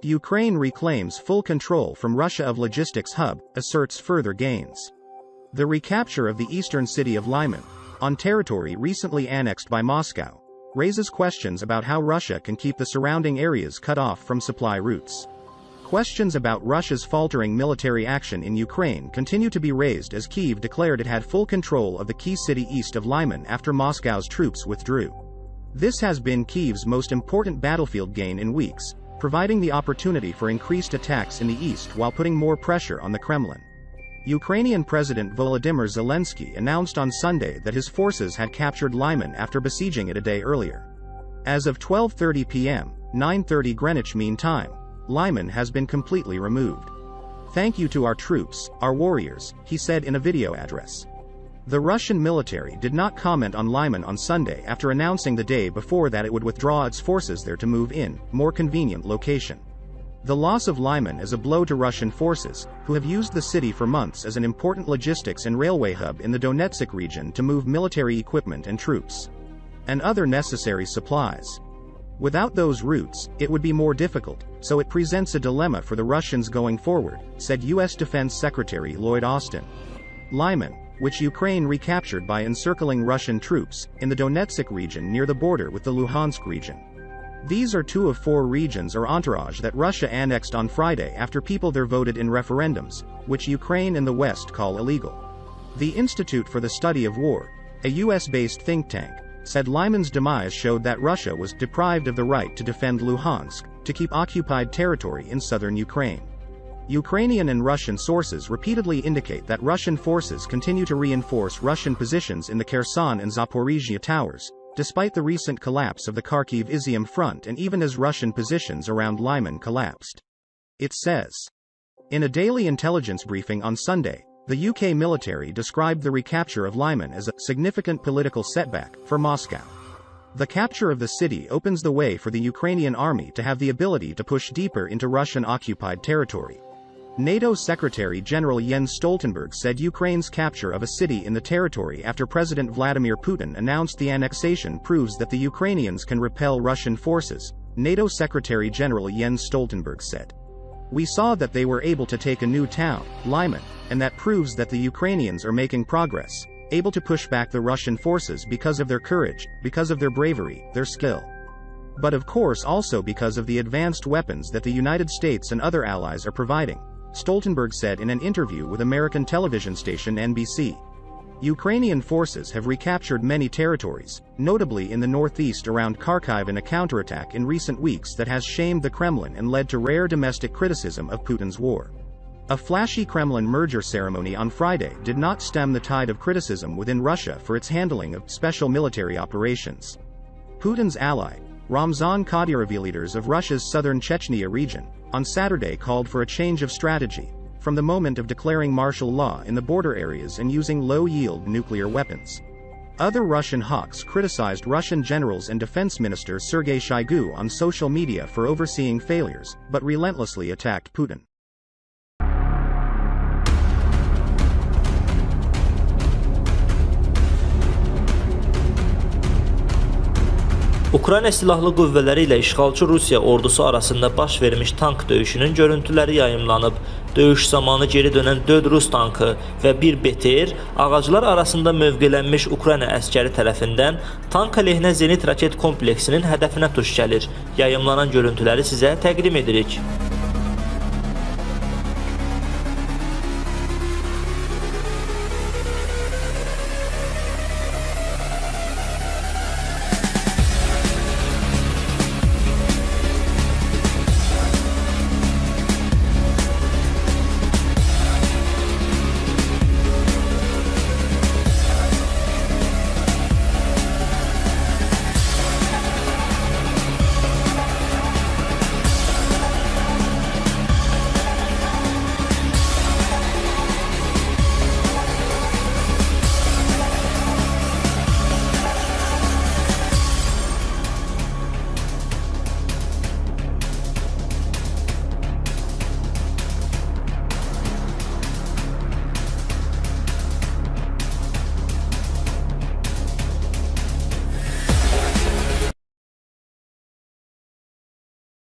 Ukraine reclaims full control from Russia of logistics hub, asserts further gains. The recapture of the eastern city of Lyman, on territory recently annexed by Moscow, raises questions about how Russia can keep the surrounding areas cut off from supply routes. Questions about Russia's faltering military action in Ukraine continue to be raised as Kyiv declared it had full control of the key city east of Lyman after Moscow's troops withdrew. This has been Kyiv's most important battlefield gain in weeks, providing the opportunity for increased attacks in the east while putting more pressure on the Kremlin. Ukrainian President Volodymyr Zelensky announced on Sunday that his forces had captured Lyman after besieging it a day earlier. As of 12:30 p.m., 9:30 Greenwich Mean Time, Lyman has been completely removed. "Thank you to our troops, our warriors," he said in a video address. The Russian military did not comment on Lyman on Sunday after announcing the day before that it would withdraw its forces there to move in more convenient location. The loss of Lyman is a blow to Russian forces, who have used the city for months as an important logistics and railway hub in the Donetsk region to move military equipment and troops and other necessary supplies. Without those routes, it would be more difficult, so it presents a dilemma for the Russians going forward, said U.S. Defense Secretary Lloyd Austin. Lyman, which Ukraine recaptured by encircling Russian troops, in the Donetsk region near the border with the Luhansk region. These are two of four regions or entourage that Russia annexed on Friday after people there voted in referendums, which Ukraine and the West call illegal. The Institute for the Study of War, a US-based think tank, said Lyman's demise showed that Russia was deprived of the right to defend Luhansk, to keep occupied territory in southern Ukraine. Ukrainian and Russian sources repeatedly indicate that Russian forces continue to reinforce Russian positions in the Kherson and Zaporizhia towers, despite the recent collapse of the Kharkiv-Izium front and even as Russian positions around Lyman collapsed. It says. In a daily intelligence briefing on Sunday, the UK military described the recapture of Lyman as a significant political setback for Moscow. The capture of the city opens the way for the Ukrainian army to have the ability to push deeper into Russian-occupied territory. NATO Secretary General Jens Stoltenberg said Ukraine's capture of a city in the territory after President Vladimir Putin announced the annexation proves that the Ukrainians can repel Russian forces, NATO Secretary General Jens Stoltenberg said. "We saw that they were able to take a new town, Lyman, and that proves that the Ukrainians are making progress, able to push back the Russian forces because of their courage, because of their bravery, their skill. But of course also because of the advanced weapons that the United States and other allies are providing," Stoltenberg said in an interview with American television station NBC. Ukrainian forces have recaptured many territories, notably in the northeast around Kharkiv in a counterattack in recent weeks that has shamed the Kremlin and led to rare domestic criticism of Putin's war. A flashy Kremlin merger ceremony on Friday did not stem the tide of criticism within Russia for its handling of special military operations. Putin's ally, Ramzan Kadyrov, leaders of Russia's southern Chechnya region, on Saturday called for a change of strategy, from the moment of declaring martial law in the border areas and using low-yield nuclear weapons. Other Russian hawks criticized Russian generals and Defense Minister Sergei Shoigu on social media for overseeing failures, but relentlessly attacked Putin. Ukrayna Silahlı Qüvvələri ilə işğalçı Rusiya ordusu arasında baş vermiş tank döyüşünün görüntüləri yayımlanıb. Döyüş zamanı geri dönən 4 Rus tankı və 1 BTR ağaclar arasında mövqelənmiş Ukrayna əskəri tərəfindən tank əleyhinə zenit raket kompleksinin hədəfinə tuş gəlir. Yayımlanan görüntüləri sizə təqdim edirik.